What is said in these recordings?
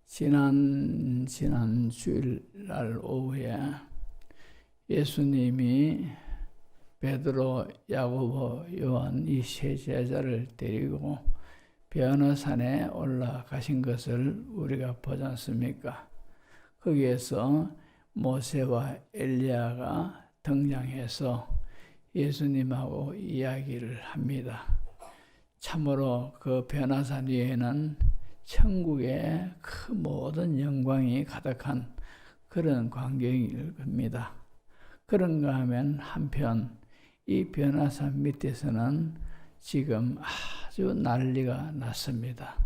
지난 주일날 오후에 예수님이 베드로, 야고보, 요한 이 세 제자를 데리고 변화산에 올라가신 것을 우리가 보지 않습니까? 거기에서 모세와 엘리야가 등장해서 예수님하고 이야기를 합니다. 참으로 그 변화산 위에는 천국의 그 모든 영광이 가득한 그런 광경일 겁니다. 그런가 하면 한편 이 변화산 밑에서는 지금 아주 난리가 났습니다.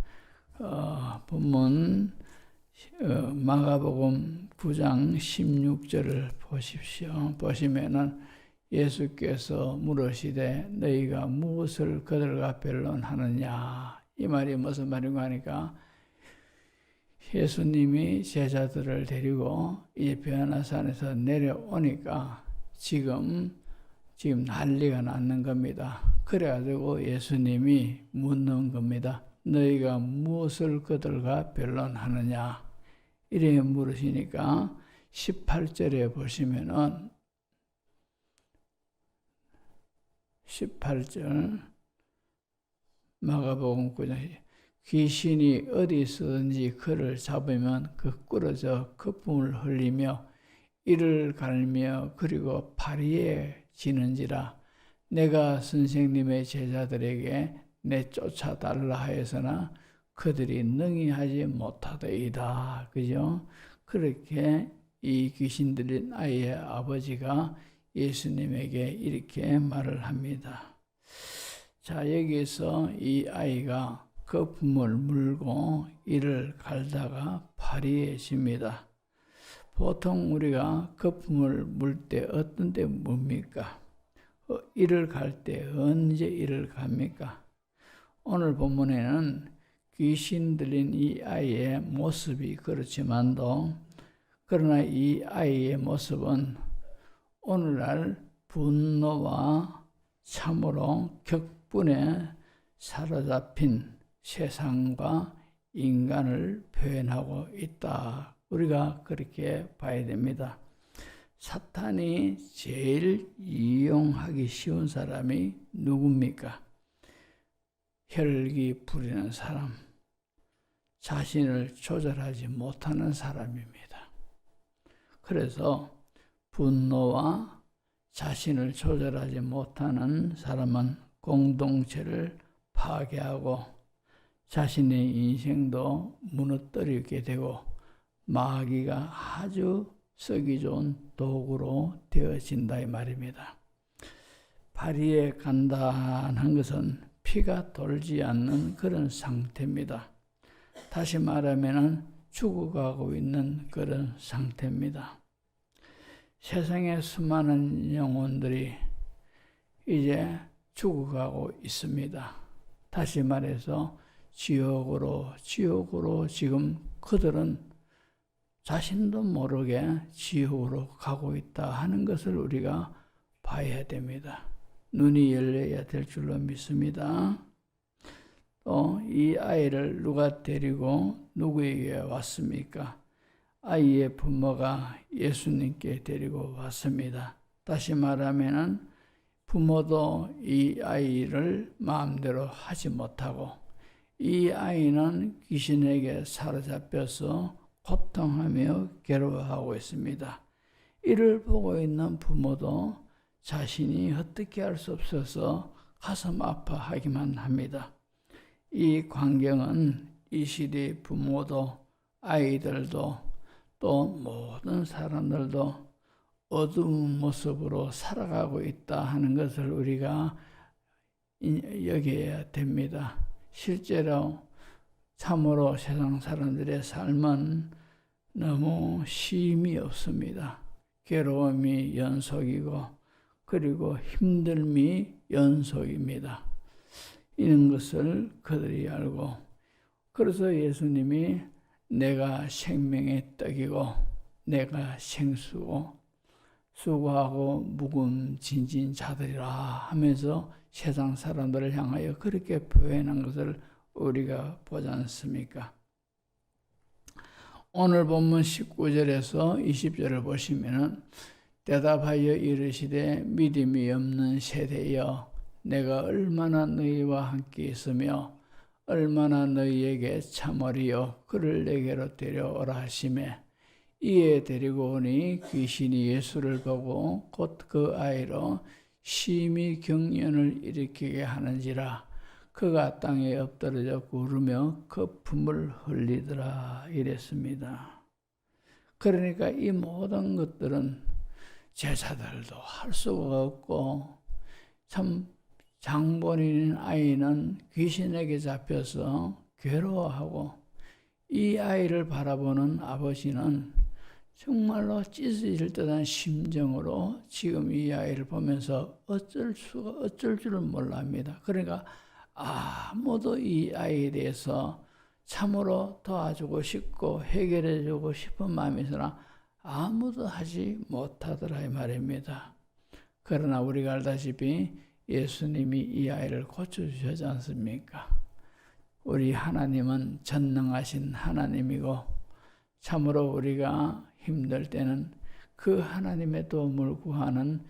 본문 마가복음 9장 16절을 보십시오. 보시면은 예수께서 물으시되 너희가 무엇을 그들과 변론하느냐? 이 말이 무슨 말인가 하니까 예수님이 제자들을 데리고 이 변화산에서 내려오니까 지금 난리가 났는 겁니다. 그래가지고 예수님이 묻는 겁니다. 너희가 무엇을 그들과 변론하느냐? 이렇게 물으시니까 18절에 보시면은 18절 마가복음 9장 귀신이 어디서든지 그를 잡으면 그 꿇어져 거품을 흘리며 이를 갈며 그리고 파리에 지는지라 내가 선생님의 제자들에게 내쫓아달라 하였으나 그들이 능히 하지 못하더이다. 그죠? 그렇게 이 귀신 들린 아이의 아버지가 예수님에게 이렇게 말을 합니다. 자, 여기서 이 아이가 거품을 물고 이를 갈다가 파리에 집니다. 보통 우리가 거품을 물 때 어떤 때 뭡니까? 이를 갈 때 언제 이를 갑니까? 오늘 본문에는 귀신 들린 이 아이의 모습이 그렇지만도 그러나 이 아이의 모습은 오늘날 분노와 참으로 격분에 사로잡힌 세상과 인간을 표현하고 있다. 우리가 그렇게 봐야 됩니다. 사탄이 제일 이용하기 쉬운 사람이 누굽니까? 혈기 부리는 사람, 자신을 조절하지 못하는 사람입니다. 그래서 분노와 자신을 조절하지 못하는 사람은 공동체를 파괴하고 자신의 인생도 무너뜨리게 되고 마귀가 아주 쓰기 좋은 도구로 되어진다 이 말입니다. 파리에 간다는 것은 피가 돌지 않는 그런 상태입니다. 다시 말하면 죽어가고 있는 그런 상태입니다. 세상에 수많은 영혼들이 이제 죽어가고 있습니다. 다시 말해서 지옥으로 지금 그들은 자신도 모르게 지옥으로 가고 있다 하는 것을 우리가 봐야 됩니다. 눈이 열려야 될 줄로 믿습니다. 또 이 아이를 누가 데리고 누구에게 왔습니까? 아이의 부모가 예수님께 데리고 왔습니다. 다시 말하면 부모도 이 아이를 마음대로 하지 못하고 이 아이는 귀신에게 사로잡혀서 고통하며 괴로워하고 있습니다. 이를 보고 있는 부모도 자신이 어떻게 할 수 없어서 가슴 아파하기만 합니다. 이 광경은 이 시대 부모도 아이들도 또 모든 사람들도 어두운 모습으로 살아가고 있다 하는 것을 우리가 여겨야 됩니다. 실제로 참으로 세상 사람들의 삶은 너무 쉼이 없습니다. 괴로움이 연속이고 그리고 힘듦이 연속입니다. 이런 것을 그들이 알고 그래서 예수님이 내가 생명의 떡이고 내가 생수고 수고하고 무금진진 자들이라 하면서 세상 사람들을 향하여 그렇게 표현한 것을 우리가 보지 않습니까? 오늘 본문 19절에서 20절을 보시면은 대답하여 이르시되 믿음이 없는 세대여 내가 얼마나 너희와 함께 있으며 얼마나 너희에게 참으리요 그를 내게로 데려오라 하시매 이에 데리고 오니 귀신이 예수를 보고 곧 그 아이로 심히 경련을 일으키게 하는지라 그가 땅에 엎드러져 구르며 거품을 흘리더라 이랬습니다. 그러니까 이 모든 것들은 제자들도 할 수가 없고 참 장본인 아이는 귀신에게 잡혀서 괴로워하고 이 아이를 바라보는 아버지는 정말로 찢어질 듯한 심정으로 지금 이 아이를 보면서 어쩔 줄을 몰랍니다. 그러니까 아무도 이 아이에 대해서 참으로 도와주고 싶고 해결해주고 싶은 마음이 있으나 아무도 하지 못하더라 이 말입니다. 그러나 우리가 알다시피 예수님이 이 아이를 고쳐주셨지 않습니까? 우리 하나님은 전능하신 하나님이고 참으로 우리가 힘들 때는 그 하나님의 도움을 구하는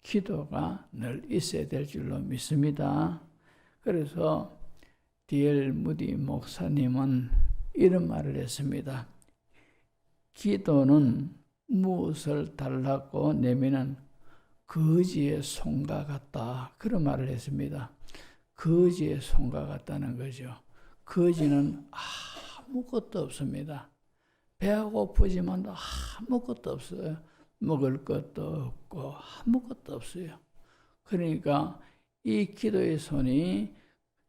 기도가 늘 있어야 될 줄로 믿습니다. 그래서 D.L. 무디 목사님은 이런 말을 했습니다. 기도는 무엇을 달라고 내미는 거지의 손과 같다. 그런 말을 했습니다. 거지의 손과 같다는 거죠. 거지는 아무것도 없습니다. 배가 고프지만 아무것도 없어요. 먹을 것도 없고 아무것도 없어요. 그러니까 이 기도의 손이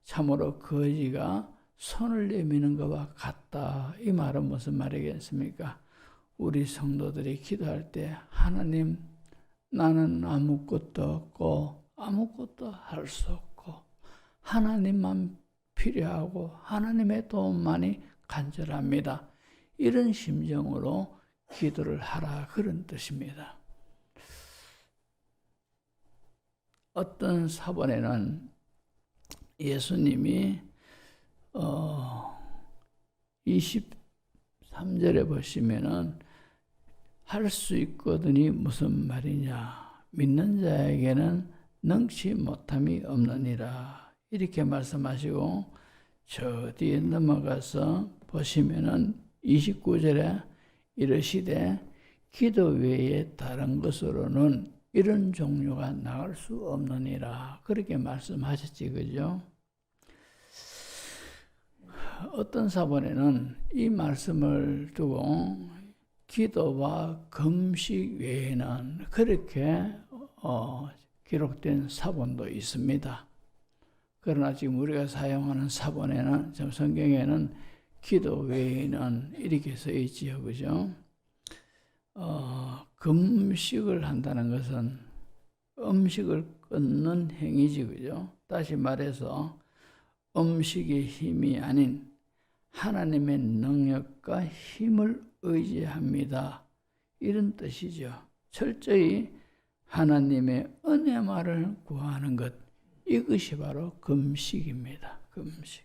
참으로 거지가 손을 내미는 것과 같다. 이 말은 무슨 말이겠습니까? 우리 성도들이 기도할 때 하나님 나는 아무것도 없고 아무것도 할 수 없고 하나님만 필요하고 하나님의 도움만이 간절합니다. 이런 심정으로 기도를 하라 그런 뜻입니다. 어떤 사본에는 예수님이 23절에 보시면은 할 수 있거든이 무슨 말이냐 믿는 자에게는 능치 못함이 없느니라 이렇게 말씀하시고 저 뒤에 넘어가서 보시면은 29절에 이르시되 기도 외에 다른 것으로는 이런 종류가 나갈 수 없느니라 그렇게 말씀하셨지 그죠? 어떤 사본에는 이 말씀을 두고 기도와 금식 외에는 그렇게 기록된 사본도 있습니다. 그러나 지금 우리가 사용하는 사본에는 성경에는 기도 외에는 이렇게 써 있지요, 그죠? 금식을 한다는 것은 음식을 끊는 행위지, 그죠? 다시 말해서 음식의 힘이 아닌 하나님의 능력과 힘을 의지합니다. 이런 뜻이죠. 철저히 하나님의 은혜만을 구하는 것, 이것이 바로 금식입니다. 금식.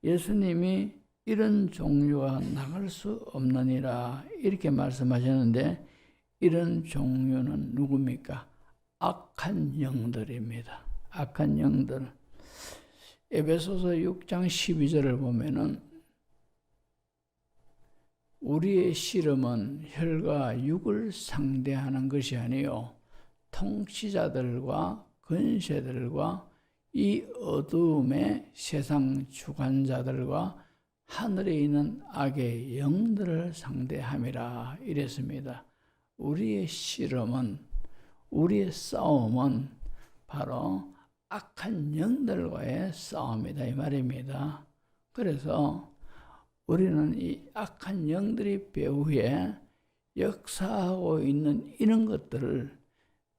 예수님이 이런 종류가 나갈 수 없느니라 이렇게 말씀하셨는데 이런 종류는 누굽니까? 악한 영들입니다. 악한 영들. 에베소서 6장 12절을 보면은 우리의 씨름은 혈과 육을 상대하는 것이 아니요 통치자들과 권세들과 이 어두움의 세상 주관자들과 하늘에 있는 악의 영들을 상대함이라 이랬습니다. 우리의 씨름은 우리의 싸움은 바로 악한 영들과의 싸움이다 이 말입니다. 그래서 우리는 이 악한 영들이 배후에 역사하고 있는 이런 것들을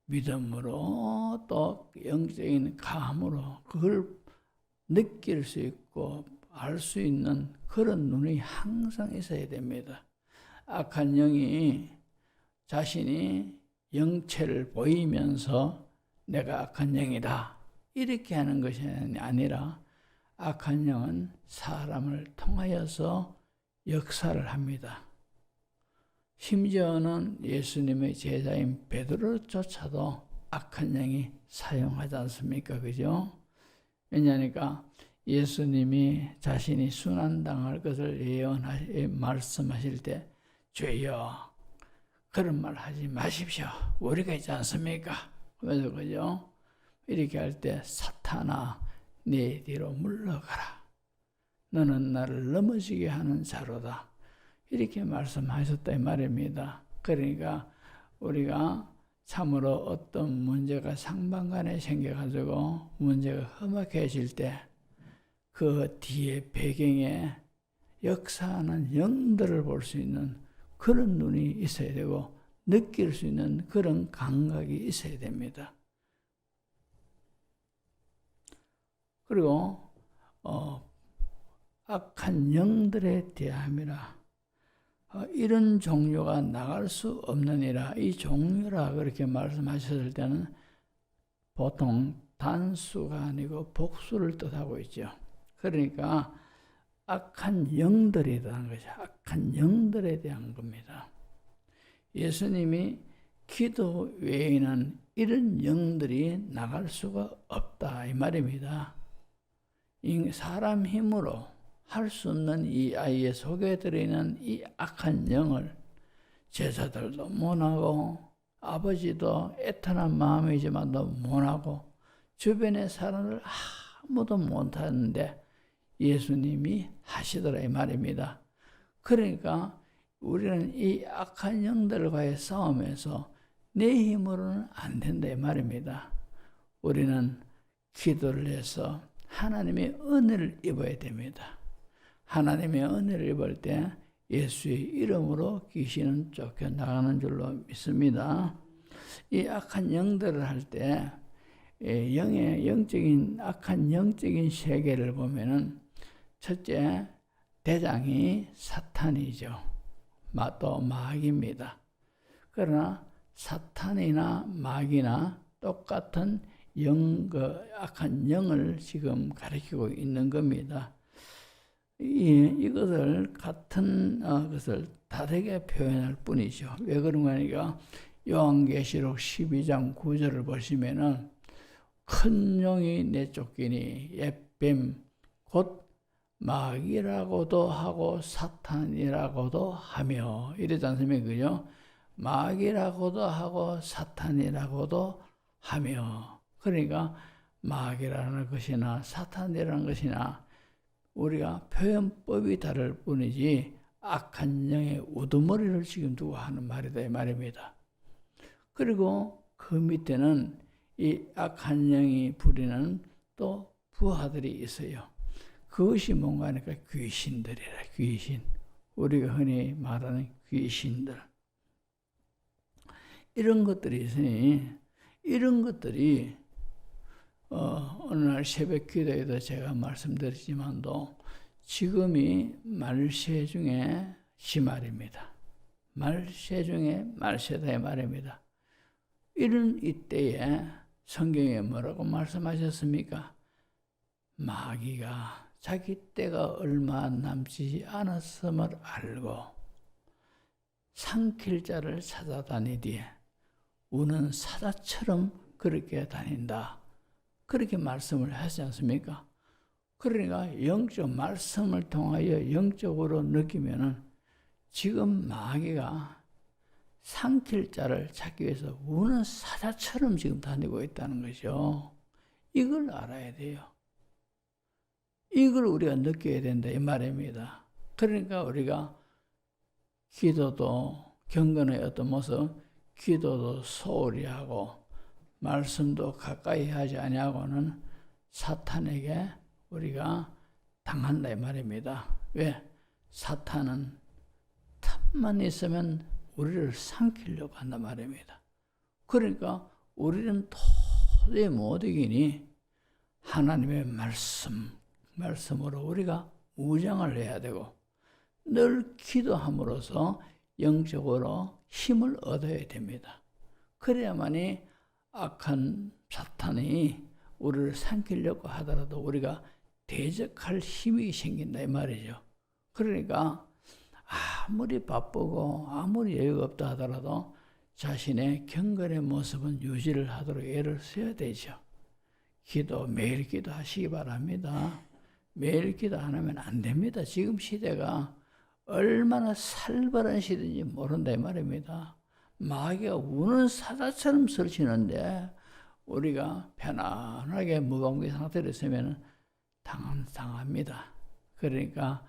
믿음으로 또 영적인 감으로 그걸 느낄 수 있고 알 수 있는 그런 눈이 항상 있어야 됩니다. 악한 영이 자신이 영체를 보이면서 내가 악한 영이다 이렇게 하는 것이 아니라 악한 영은 사람을 통하여서 역사를 합니다. 심지어는 예수님의 제자인 베드로조차도 악한 영이 사용하지 않습니까? 그죠? 왜냐하니까 예수님이 자신이 순환당할 것을 말씀하실 때 주여 그런 말 하지 마십시오. 우리가 있지 않습니까? 그래서 그죠? 이렇게 할 때 사탄아 네 뒤로 물러가라. 너는 나를 넘어지게 하는 자로다. 이렇게 말씀하셨다 이 말입니다. 그러니까 우리가 참으로 어떤 문제가 상반간에 생겨가지고 문제가 험악해질 때 그 뒤에 배경에 역사하는 영들을 볼 수 있는 그런 눈이 있어야 되고 느낄 수 있는 그런 감각이 있어야 됩니다. 그리고 악한 영들에 대함이라 이런 종류가 나갈 수 없느니라. 이 종류라 그렇게 말씀하셨을 때는 보통 단수가 아니고 복수를 뜻하고 있죠. 그러니까 악한 영들에 대한 것이 악한 영들에 대한 겁니다. 예수님이 기도 외에는 이런 영들이 나갈 수가 없다 이 말입니다. 사람 힘으로 할 수 없는 이 아이의 속에 들어있는 이 악한 영을 제자들도 못하고 아버지도 애타는 마음이지만도 못하고 주변의 사람을 아무도 못하는데 예수님이 하시더라 이 말입니다. 그러니까 우리는 이 악한 영들과의 싸움에서 내 힘으로는 안 된다 이 말입니다. 우리는 기도를 해서 하나님의 은혜를 입어야 됩니다. 하나님의 은혜를 입을 때 예수의 이름으로 귀신은 쫓겨나가는 줄로 믿습니다. 이 악한 영들을 할 때 악한 영적인 세계를 보면은 첫째 대장이 사탄이죠. 또 마귀입니다. 그러나 사탄이나 마귀나 똑같은 악한 영을 지금 가리키고 있는 겁니다. 이것을 같은 것을 다르게 표현할 뿐이죠. 왜 그런가 하니까 요한계시록 12장 9절을 보시면은 큰 용이 내쫓기니 옛뱀 곧 마귀라고도 하고 사탄이라고도 하며 이러지 않습니까? 그죠? 마귀라고도 하고 사탄이라고도 하며 그러니까 마귀라는 것이나 사탄이라는 것이나 우리가 표현법이 다를 뿐이지 악한 영의 우두머리를 지금 두고 하는 말이다 이 말입니다. 그리고 그 밑에는 이 악한 영이 부리는 또 부하들이 있어요. 그것이 뭔가 하니까 귀신들이라 귀신. 우리가 흔히 말하는 귀신들. 이런 것들이 있으니 이런 것들이 어느 날 새벽 기도에도 제가 말씀드렸지만도 지금이 말세 중에 시말입니다. 말세 중에 말세다 말입니다. 이런 이때에 성경에 뭐라고 말씀하셨습니까? 마귀가 자기 때가 얼마 남지 않았음을 알고 삼킬 자를 찾아다니되 우는 사자처럼 그렇게 다닌다. 그렇게 말씀을 하지 않습니까? 그러니까 영적 말씀을 통하여 영적으로 느끼면은 지금 마귀가 삼킬 자를 찾기 위해서 우는 사자처럼 지금 다니고 있다는 거죠. 이걸 알아야 돼요. 이걸 우리가 느껴야 된다 이 말입니다. 그러니까 우리가 기도도 경건의 어떤 모습, 기도도 소홀히 하고 말씀도 가까이 하지 아니하고는 사탄에게 우리가 당한다 이 말입니다. 왜? 사탄은 틈만 있으면 우리를 삼키려고 한단 말입니다. 그러니까 우리는 도저히 못 이기니 하나님의 말씀으로 우리가 무장을 해야 되고 늘 기도함으로써 영적으로 힘을 얻어야 됩니다. 그래야만이 악한 사탄이 우리를 삼키려고 하더라도 우리가 대적할 힘이 생긴다 이 말이죠. 그러니까 아무리 바쁘고 아무리 여유가 없다 하더라도 자신의 경건의 모습은 유지를 하도록 애를 써야 되죠. 기도, 매일 기도하시기 바랍니다. 매일 기도 안 하면 안 됩니다. 지금 시대가 얼마나 살벌한 시대인지 모른다 이 말입니다. 마귀가 우는 사자처럼 설치는데 우리가 편안하게 무방비 상태로 있으면 당합니다. 그러니까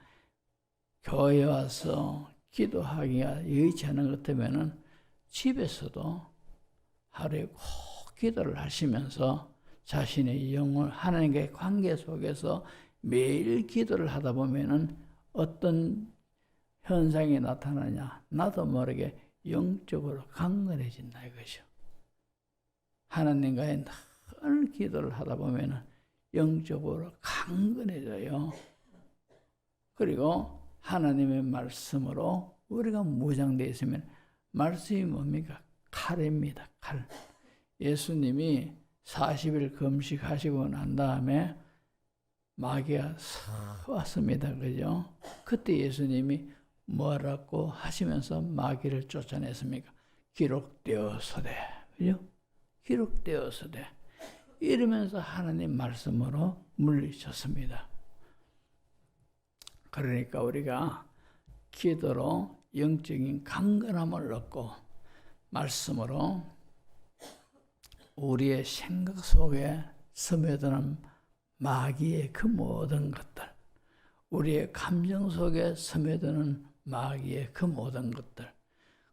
교회에 와서 기도하기가 여의치 않은 것 같으면 집에서도 하루에 꼭 기도를 하시면서 자신의 영을 하나님과의 관계 속에서 매일 기도를 하다 보면은 어떤 현상이 나타나냐? 나도 모르게 영적으로 강건해진다 이것이죠. 하나님과의 늘 기도를 하다 보면은 영적으로 강건해져요. 그리고 하나님의 말씀으로 우리가 무장되어 있으면 말씀이 뭡니까? 칼입니다. 칼. 예수님이 40일 금식하시고 난 다음에 마귀가 왔습니다. 그죠? 그때 예수님이 뭐라고 하시면서 마귀를 쫓아냈습니까? 기록되었으되. 그죠? 기록되었으되. 이러면서 하나님 말씀으로 물리쳤습니다. 그러니까 우리가 기도로 영적인 강건함을 얻고 말씀으로 우리의 생각 속에 스며드는 마귀의 그 모든 것들, 우리의 감정 속에 스며드는 마귀의 그 모든 것들,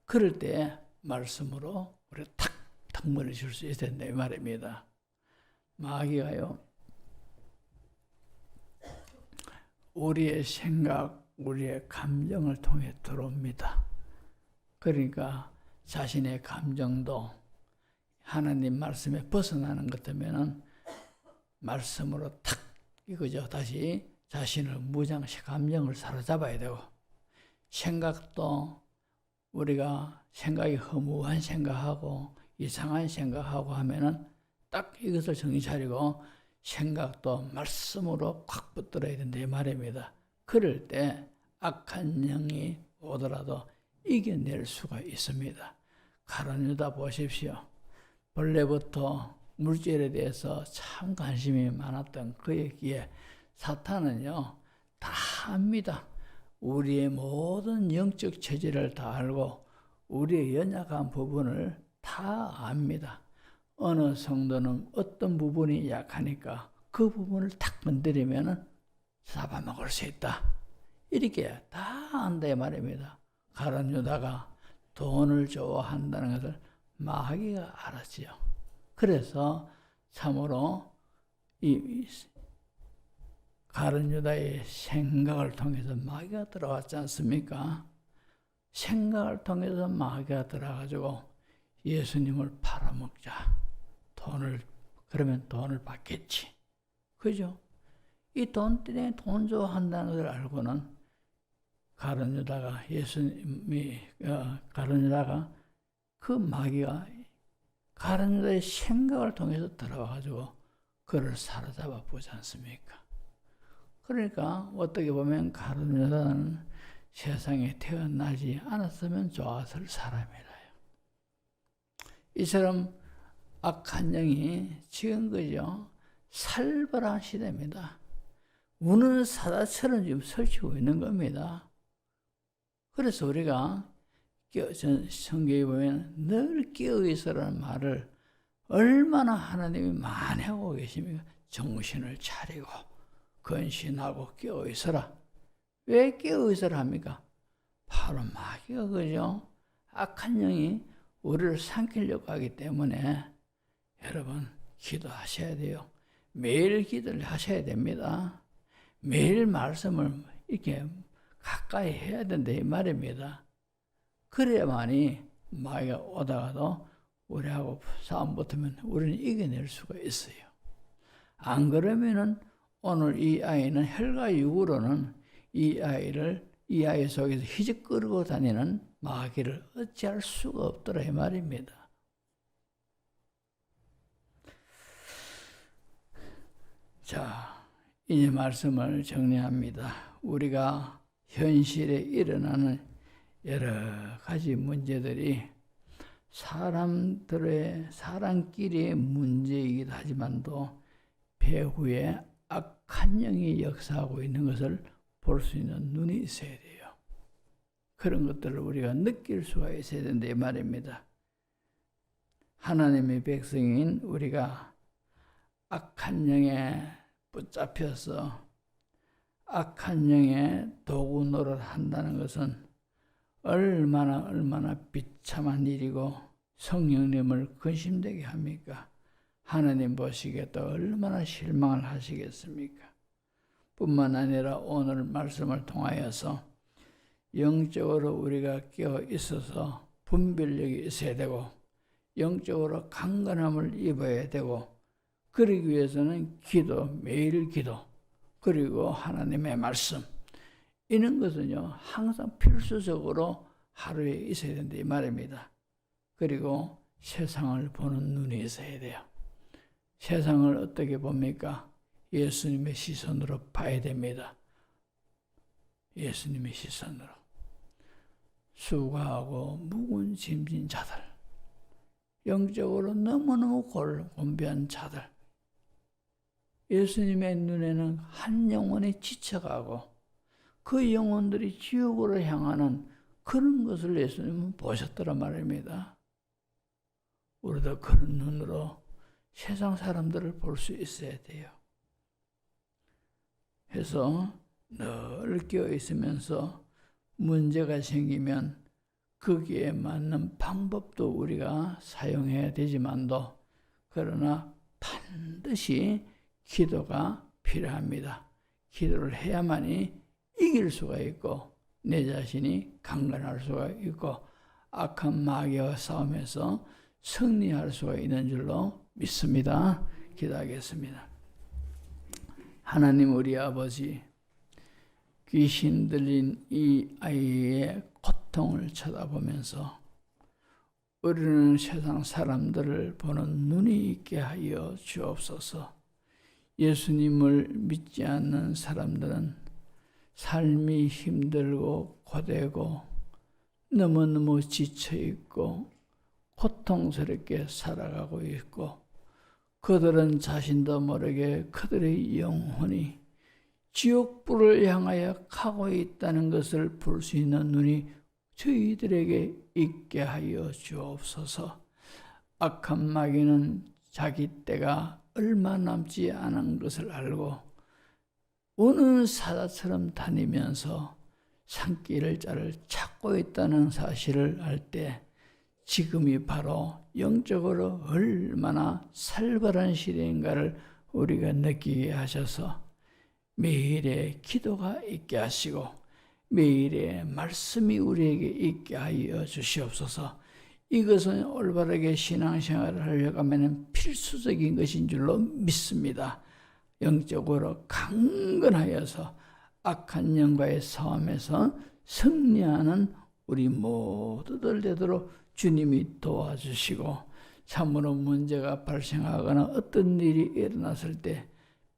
그럴 때 말씀으로 우리가 탁탁 물리칠 수 있어야 된다 이 말입니다. 마귀가요, 우리의 생각, 우리의 감정을 통해 들어옵니다. 그러니까 자신의 감정도 하나님 말씀에 벗어나는 것 때문에는 말씀으로 탁 이거죠. 다시 자신을 무장시 감정을 사로잡아야 되고, 생각도 우리가 생각이 허무한 생각하고 이상한 생각하고 하면은 딱 이것을 정신 차리고 생각도 말씀으로 꽉 붙들어야 된다 이 말입니다. 그럴 때 악한 영이 오더라도 이겨낼 수가 있습니다. 가룟유다 보십시오. 본래부터 물질에 대해서 참 관심이 많았던 그에게 사탄은요 다 압니다. 우리의 모든 영적 체질을 다 알고 우리의 연약한 부분을 다 압니다. 어느 성도는 어떤 부분이 약하니까 그 부분을 탁 건드리면 잡아먹을 수 있다. 이렇게 다 안다 이 말입니다. 가룟유다가 돈을 좋아한다는 것을 마귀가 알았지요. 그래서 참으로 이 가룟유다의 생각을 통해서 마귀가 들어왔지 않습니까? 생각을 통해서 마귀가 들어가지고 예수님을 팔아먹자. 그러면 돈을 받겠지. 그죠? 이 돈 때문에 돈 좋아한다는 걸 알고는 가룟유다가 그 마귀가 가룟유다의 생각을 통해서 들어와가지고 그를 사로잡아 보지 않습니까? 그러니까 어떻게 보면 가룟유다는 세상에 태어나지 않았으면 좋았을 사람이라요. 이처럼 악한 영이 지금 그죠? 살벌한 시대입니다. 우는 사자처럼 지금 설치고 있는 겁니다. 그래서 우리가 성경에 보면 늘 깨어있으라는 말을 얼마나 하나님이 많이 하고 계십니까? 정신을 차리고 근신하고 깨어있으라. 왜 깨어있으라 합니까? 바로 마귀가 그죠? 악한 영이 우리를 삼키려고 하기 때문에 여러분 기도하셔야 돼요. 매일 기도를 하셔야 됩니다. 매일 말씀을 이렇게 가까이 해야 된다 이 말입니다. 그래야만이 마귀가 오다가도 우리하고 싸움 붙으면 우리는 이겨낼 수가 있어요. 안 그러면은 오늘 이 아이는 혈과 육으로는 이 아이 속에서 희적 끌고 다니는 마귀를 어찌할 수가 없더라 이 말입니다. 자, 이제 말씀을 정리합니다. 우리가 현실에 일어나는 여러 가지 문제들이 사람끼리의 문제이기도 하지만도 배후에 악한 영이 역사하고 있는 것을 볼 수 있는 눈이 있어야 돼요. 그런 것들을 우리가 느낄 수가 있어야 된다 이 말입니다. 하나님의 백성인 우리가 악한 영에 붙잡혀서 악한 영의 도구 노릇 한다는 것은 얼마나 비참한 일이고 성령님을 근심되게 합니까? 하나님 보시기에 또 얼마나 실망을 하시겠습니까? 뿐만 아니라 오늘 말씀을 통하여서 영적으로 우리가 깨어 있어서 분별력이 있어야 되고 영적으로 강건함을 입어야 되고 그러기 위해서는 기도, 매일 기도, 그리고 하나님의 말씀 이런 것은요 항상 필수적으로 하루에 있어야 된다 이 말입니다. 그리고 세상을 보는 눈이 있어야 돼요. 세상을 어떻게 봅니까? 예수님의 시선으로 봐야 됩니다. 예수님의 시선으로. 수고하고 무거운 짐진 자들, 영적으로 너무너무 곤비한 자들, 예수님의 눈에는 한 영혼이 지쳐가고 그 영혼들이 지옥으로 향하는 그런 것을 예수님은 보셨더란 말입니다. 우리도 그런 눈으로 세상 사람들을 볼 수 있어야 돼요. 해서 늘 깨어 있으면서 문제가 생기면 거기에 맞는 방법도 우리가 사용해야 되지만도 그러나 반드시 기도가 필요합니다. 기도를 해야만이 이길 수가 있고 내 자신이 강건할 수가 있고 악한 마귀와 싸움에서 승리할 수가 있는 줄로 믿습니다. 기도하겠습니다. 하나님 우리 아버지, 귀신 들린 이 아이의 고통을 쳐다보면서 우리는 세상 사람들을 보는 눈이 있게 하여 주옵소서. 예수님을 믿지 않는 사람들은 삶이 힘들고 고되고 너무너무 지쳐있고 고통스럽게 살아가고 있고 그들은 자신도 모르게 그들의 영혼이 지옥불을 향하여 가고 있다는 것을 볼 수 있는 눈이 저희들에게 있게 하여 주옵소서. 악한 마귀는 자기 때가 얼마 남지 않은 것을 알고 우는 사자처럼 다니면서 산길을 자를 찾고 있다는 사실을 알 때 지금이 바로 영적으로 얼마나 살벌한 시대인가를 우리가 느끼게 하셔서 매일의 기도가 있게 하시고 매일의 말씀이 우리에게 있게 하여 주시옵소서. 이것은 올바르게 신앙생활을 하려고 하면 필수적인 것인 줄로 믿습니다. 영적으로 강건하여서 악한 영과의 싸움에서 승리하는 우리 모두들 되도록 주님이 도와주시고 참으로 문제가 발생하거나 어떤 일이 일어났을 때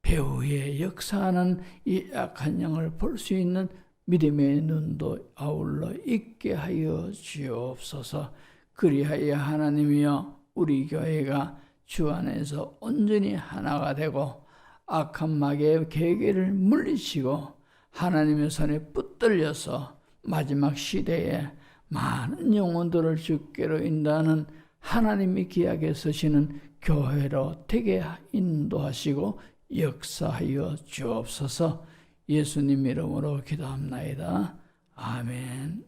배후에 역사하는 이 악한 영을 볼 수 있는 믿음의 눈도 아울러 있게 하여 주옵소서. 그리하여 하나님이여 우리 교회가 주 안에서 온전히 하나가 되고 악한 마귀의 계계를 물리치고 하나님의 손에 붙들려서 마지막 시대에 많은 영혼들을 주께로 인도하는 하나님의 기약에 서시는 교회로 되게 인도하시고 역사하여 주옵소서. 예수님 이름으로 기도합나이다. 아멘.